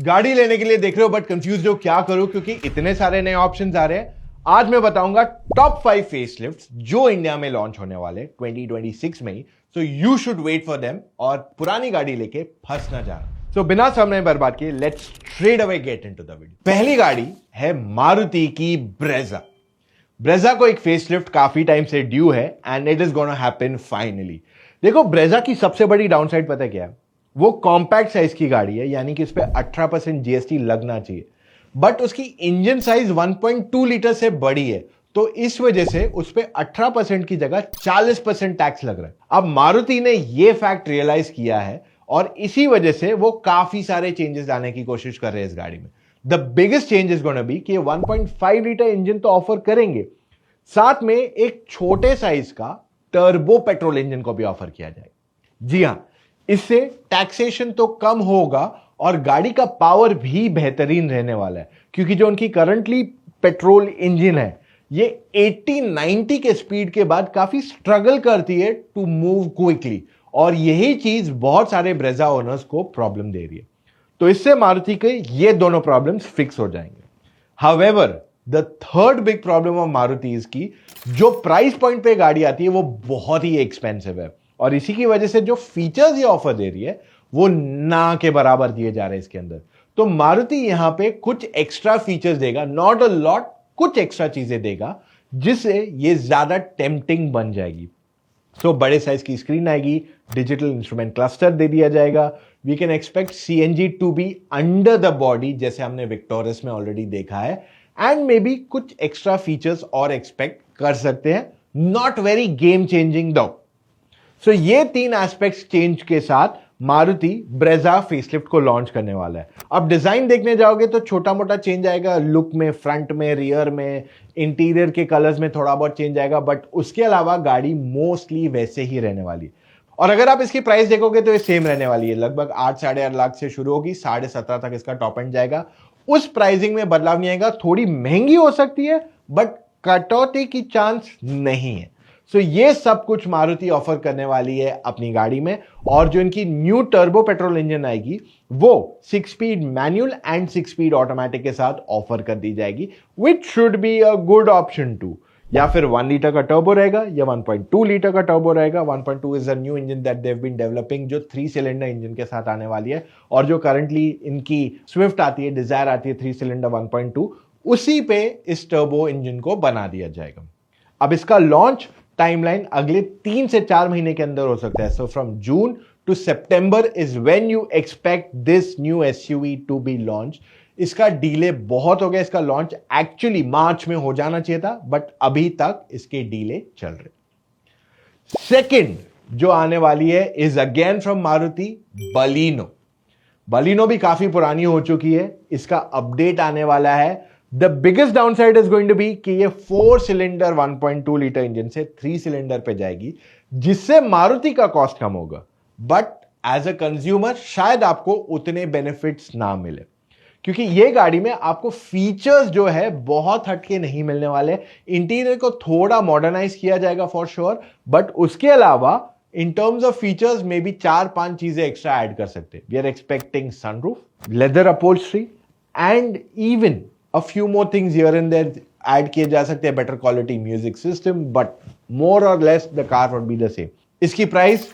गाड़ी लेने के लिए देख रहे हो बट कंफ्यूज हो क्या करूं क्योंकि इतने सारे नए ऑप्शंस आ रहे हैं। आज मैं बताऊंगा टॉप 5 फेसलिफ्ट्स जो इंडिया में लॉन्च होने वाले 2026 में ही, so you should wait for them और पुरानी गाड़ी लेके फंस ना जाना। सो बिना समय बर्बाद किए let's straight away get into the video. पहली गाड़ी है मारुति की ब्रेजा। ब्रेजा को एक फेसलिफ्ट काफी टाइम से ड्यू है and it is gonna happen finally. देखो ब्रेजा की सबसे बड़ी डाउनसाइड पता क्या है? वो कॉम्पैक्ट साइज की गाड़ी है, यानी कि इस पे 18% जीएसटी लगना चाहिए, बट उसकी इंजन साइज 1.2 लीटर से बड़ी है, तो इस वजह से उस पे 18% की जगह 40% टैक्स लग रहा है। अब मारुति ने ये फैक्ट रियलाइज किया है और इसी वजह से वो काफी सारे चेंजेस लाने की कोशिश कर रहे हैं इस गाड़ी में। The biggest change is gonna be कि 1.5 लीटर इंजन तो ऑफर करेंगे, साथ में एक छोटे साइज का टर्बो पेट्रोल इंजन को भी ऑफर किया जाएगा। जी हां, इससे टैक्सेशन तो कम होगा और गाड़ी का पावर भी बेहतरीन रहने वाला है, क्योंकि जो उनकी करंटली पेट्रोल इंजन है ये 80-90 के स्पीड के बाद काफी स्ट्रगल करती है टू मूव क्विकली, और यही चीज बहुत सारे ब्रेजा ओनर्स को प्रॉब्लम दे रही है। तो इससे मारुति के ये दोनों प्रॉब्लम्स फिक्स हो जाएंगे। However the third big problem of Maruti is की जो प्राइस पॉइंट पे गाड़ी आती है वो बहुत ही एक्सपेंसिव है, और इसी की वजह से जो फीचर्स ये ऑफर दे रही है वो ना के बराबर दिए जा रहे हैं इसके अंदर। तो मारुति यहां पे कुछ एक्स्ट्रा फीचर्स देगा, नॉट अ लॉट, कुछ एक्स्ट्रा चीजें देगा जिससे ये ज्यादा टेम्पटिंग बन जाएगी। सो बड़े साइज की स्क्रीन आएगी, डिजिटल इंस्ट्रूमेंट क्लस्टर दे दिया जाएगा, we can expect CNG to be under the body जैसे हमने विक्टोरियस में ऑलरेडी देखा है, एंड मे बी कुछ एक्स्ट्रा फीचर्स और एक्सपेक्ट कर सकते हैं, नॉट वेरी गेम चेंजिंग दो। सो ये तीन एस्पेक्ट्स चेंज के साथ मारुति ब्रेजा फेसलिफ्ट को लॉन्च करने वाला है। अब डिजाइन देखने जाओगे तो छोटा मोटा चेंज आएगा, लुक में, फ्रंट में, रियर में, इंटीरियर के कलर्स में थोड़ा बहुत चेंज आएगा, बट उसके अलावा गाड़ी मोस्टली वैसे ही रहने वाली है। और अगर आप इसकी प्राइस देखोगे तो ये सेम रहने वाली है, लगभग 8-8.5 लाख से शुरू होगी, 17.5 तक इसका टॉप एंड जाएगा। उस प्राइसिंग में बदलाव नहीं आएगा, थोड़ी महंगी हो सकती है बट कटौती की चांस नहीं है। सो ये सब कुछ मारुति ऑफर करने वाली है अपनी गाड़ी में, और जो इनकी न्यू टर्बो पेट्रोल इंजन आएगी वो 6 speed manual and 6 speed automatic के साथ ऑफर कर दी जाएगी, which should be a good option too. या फिर 1 लीटर का टर्बो रहेगा या 1.2 लीटर का टर्बो रहेगा। 1.2 is a new engine that they have been developing, जो 3 सिलेंडर इंजन के साथ आने वाली है, और जो करंटली इनकी स्विफ्ट आती है, डिजायर आती है 3 सिलेंडर 1.2, उसी पे इस टर्बो इंजन को बना दिया जाएगा। अब इसका लॉन्च टाइमलाइन अगले 3 से 4 महीने के अंदर हो सकता है। So from June to September is when you expect this new SUV to be launch. इसका डिले बहुत हो गया, इसका लॉन्च एक्चुअली मार्च में हो जाना चाहिए था, बट अभी तक इसके डिले चल रहे। सेकंड जो आने वाली है is again from Maruti, Baleno. Baleno भी काफी पुरानी हो चुकी है, इसका अपडेट आने वाला है। The biggest downside is going to be कि ये 4 सिलेंडर 1.2 लीटर इंजन से 3 सिलेंडर पे जाएगी, जिससे मारुति का कॉस्ट कम होगा, बट एज अ कंज्यूमर शायद आपको उतने बेनिफिट्स ना मिले, क्योंकि ये गाड़ी में आपको फीचर्स जो है बहुत हटके नहीं मिलने वाले। इंटीरियर को थोड़ा मॉडर्नाइज किया जाएगा फॉर श्योर, बट उसके अलावा इन टर्म्स ऑफ फीचर्स में भी 4-5 चीजें एक्स्ट्रा ऐड कर सकते हैं। We are expecting sunroof, leather upholstery and even a few more things here and there add किए जा सकते हैं, better quality music system, but more or less the car would be the same। इसकी price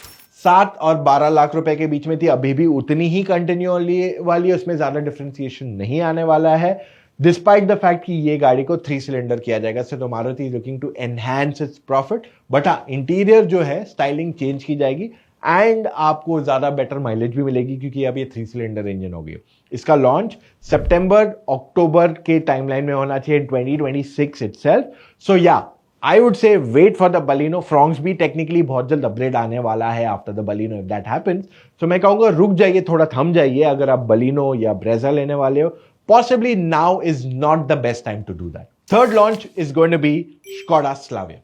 7 और 12 लाख रुपए के बीच में थी, अभी भी उतनी ही कंटिन्यू वाली है, उसमें ज्यादा डिफरेंशिएशन नहीं आने वाला है, डिस्पाइट द फैक्ट कि ये गाड़ी को 3 सिलेंडर किया जाएगा। So Maruti is looking to enhance its profit, but हाँ इंटीरियर जो है स्टाइलिंग चेंज की जाएगी एंड आपको ज्यादा बेटर माइलेज भी मिलेगी, क्योंकि अब ये 3 सिलेंडर इंजन हो गई। इसका लॉन्च सितंबर अक्टूबर के टाइमलाइन में होना चाहिए 2026 इटसेल्फ। सो या I would say wait for the Baleno. Fronx भी टेक्निकली बहुत जल्द अपग्रेड आने वाला है after the Baleno, if that happens. So मैं कहूंगा रुक जाइए, थोड़ा थम जाइए अगर आप बलिनो या ब्रेजा लेने वाले हो। Possibly now is not the best time to do that. Third launch is going to be Skoda Slavia.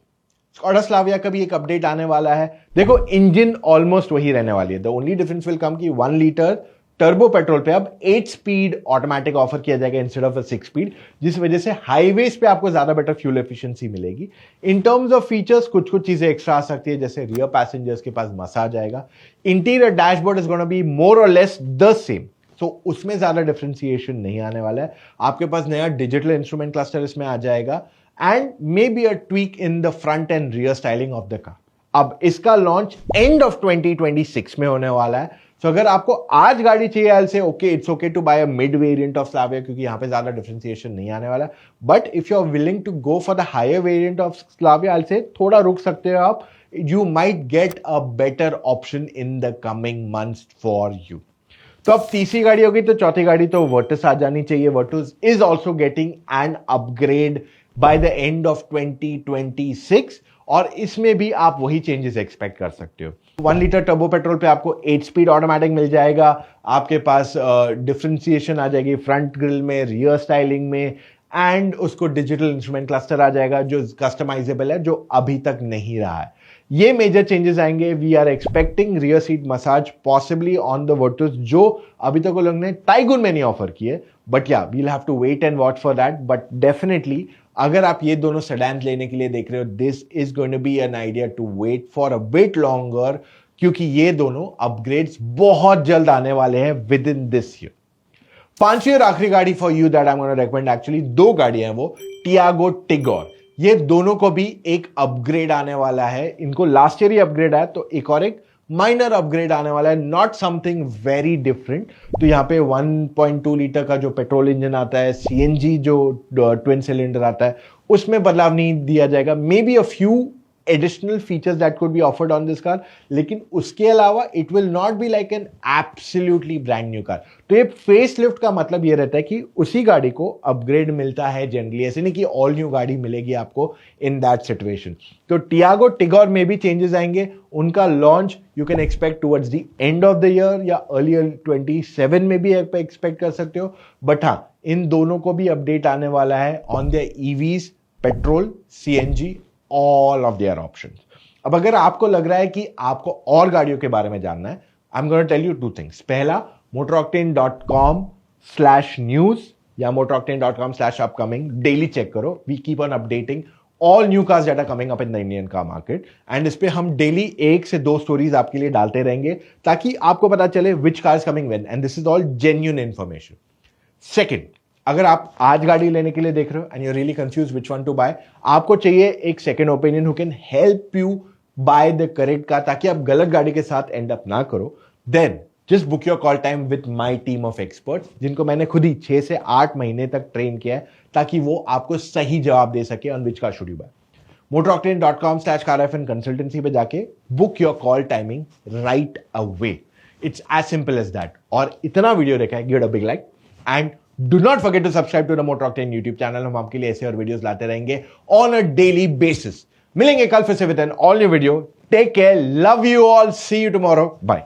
Skoda Slavia का भी एक अपडेट आने वाला है। देखो इंजन ऑलमोस्ट वही रहने वाली है, the only difference will come की 1 लीटर टर्बो पेट्रोल पे अब 8 स्पीड ऑटोमेटिक ऑफर किया जाएगा इंस्टेड ऑफ 6 स्पीड, जिस वजह से हाईवेज पे आपको ज्यादा बेटर फ्यूल एफिशिएंसी मिलेगी। इन टर्म्स ऑफ फीचर्स कुछ चीजें एक्स्ट्रा आ सकती है, जैसे रियर पैसेंजर्स के पास मसाज आएगा। Interior dashboard is gonna be more और लेस द सेम, सो उसमें ज्यादा डिफरेंशिएशन नहीं आने वाला है। आपके पास नया डिजिटल इंस्ट्रूमेंट क्लस्टर इसमें आ जाएगा and may be a tweak in the front end rear styling of the car. अब इसका लॉन्च एंड ऑफ 2026 में होने वाला है। सो अगर आपको आज गाड़ी चाहिए, I say okay, it's okay to buy a mid variant of Slavia, क्योंकि यहां पे ज्यादा डिफरेंशिएशन नहीं आने वाला। But if you are willing to go for the higher variant of Slavia, I say थोड़ा रुक सकते हो आप। You might get a better option in the coming months for you. तो अब तीसरी गाड़ी होगी, तो चौथी गाड़ी तो वर्टस आ जानी चाहिए। Virtus is also getting an upgrade by the end of 2026 और इसमें भी आप वही चेंजेस एक्सपेक्ट कर सकते हो। 1 लीटर टर्बो पेट्रोल पे आपको 8 स्पीड ऑटोमेटिक मिल जाएगा। आपके पास डिफरेंशिएशन आ जाएगी फ्रंट ग्रिल में, रियर स्टाइलिंग में, एंड उसको डिजिटल इंस्ट्रूमेंट क्लस्टर आ जाएगा जो कस्टमाइजेबल है, जो अभी तक नहीं रहा है। ये मेजर चेंजेस आएंगे। We are expecting rear seat massage possibly on the Virtus, जो अभी तक वो लोग ने टाइगुन में नहीं ऑफर किए। But yeah we'll have to wait and watch for that. But definitely अगर आप ये दोनों सेडान लेने के लिए देख रहे हो, this is going to be an idea to wait for a bit longer, क्योंकि ये दोनों अपग्रेड्स बहुत जल्द आने वाले हैं विद इन दिस ईयर। पांचवी और आखिरी गाड़ी for you that I am gonna recommend, actually दो गाड़ियां हैं वो, टियागो टिगोर। ये दोनों को भी एक अपग्रेड आने वाला है। इनको लास्ट ईयर ही अपग्रेड आया, तो एक माइनर अपग्रेड आने वाला है, नॉट समथिंग वेरी डिफरेंट। तो यहां पे 1.2 लीटर का जो पेट्रोल इंजन आता है, सीएनजी जो ट्विन सिलेंडर आता है, उसमें बदलाव नहीं दिया जाएगा। May be a few additional features that could be offered on this car, लेकिन उसके अलावा it will not be like an absolutely brand new car। तो ये facelift का मतलब ये रहता है कि उसी गाड़ी को अपग्रेड मिलता है जनरली, ऐसे नहीं कि ऑल न्यू गाड़ी मिलेगी आपको इन दैट सिचुएशन। तो टियागो टिगोर में भी चेंजेस आएंगे। उनका launch you can expect towards the end of the year या अर्लियर 27 में भी एक्सपेक्ट कर सकते हो। बट हाँ, इन दोनों को भी अपडेट आने वाला है on the EVs, petrol, CNG, all of their options. अब अगर आपको लग रहा है कि आपको और गाड़ियों के बारे में जानना है, I am gonna tell you 2 things. पहला, motoroctane.com/news या motoroctane.com/upcoming डेली चेक करो। We keep on updating all new cars that are coming up in the Indian car market, and इस पे हम डेली 1 से 2 स्टोरीज आपके लिए डालते रहेंगे ताकि आपको पता चले which car is coming when, and this is all genuine information. Second, अगर आप आज गाड़ी लेने के लिए देख रहे हो and you really confuse which one to buy, आपको चाहिए एक second opinion who can help you buy the correct car, ताकि आप गलत गाड़ी के साथ एंड अप ना करो, then just book your call time with my team of experts, जिनको मैंने खुद ही 6 से 8 महीने तक ट्रेन किया है, ताकि वो आपको सही जवाब दे सके on which car should you buy. motoroctane.com/carfn consultancy पे जाके book your call timing right away. It's as simple as that. और इतना वीडियो देखा है, give it a big like and do not forget to subscribe to the Motor Octane YouTube channel। हम आपके लिए ऐसे और वीडियोस लाते रहेंगे on a daily basis। मिलेंगे कल फिर से with an all new video। Take care, love you all, see you tomorrow, bye।